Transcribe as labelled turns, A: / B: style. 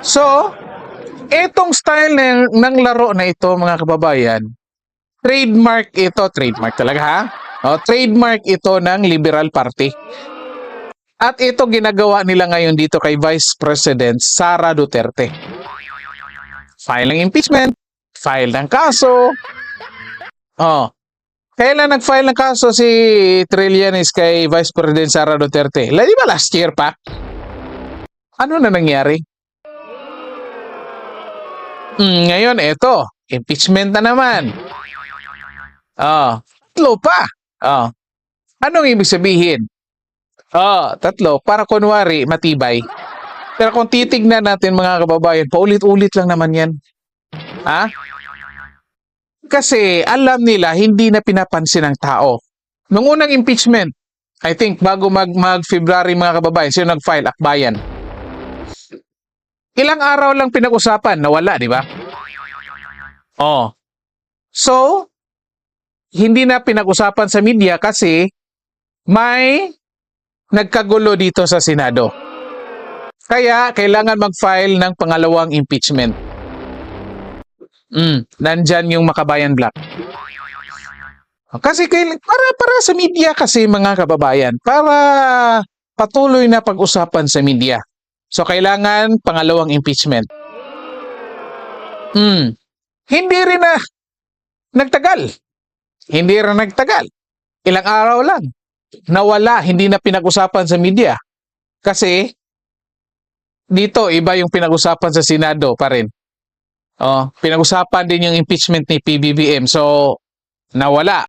A: So, itong style ng laro na ito, mga kababayan, trademark talaga ha? Trademark ito ng Liberal Party. At ito ginagawa nila ngayon dito kay Vice President Sara Duterte. File ng impeachment, file ng kaso. Kailan nag-file ng kaso si Trillanes kay Vice President Sara Duterte? Di ba last year pa? Ano na nangyari? Ngayon, eto, impeachment na naman. Tatlo pa. Anong ibig sabihin? Tatlo. Para kunwari, matibay. Pero kung titignan natin mga kababayan, paulit-ulit lang naman yan. Kasi alam nila, hindi na pinapansin ng tao. Nung unang impeachment, I think, bago mag-February mga kababayan, sino nag-file? Akbayan. Ilang araw lang pinag-usapan, nawala, di ba? So, hindi na pinag-usapan sa media kasi may nagkagulo dito sa Senado. Kaya, kailangan mag-file ng pangalawang impeachment. Nandyan yung Makabayan Black. Kasi para sa media kasi mga kababayan, para patuloy na pag-usapan sa media. So, kailangan pangalawang impeachment. Hindi rin na nagtagal. Ilang araw lang. Nawala, hindi na pinag-usapan sa media. Kasi, dito, iba yung pinag-usapan sa Senado pa rin. Pinag-usapan din yung impeachment ni PBBM. So, nawala.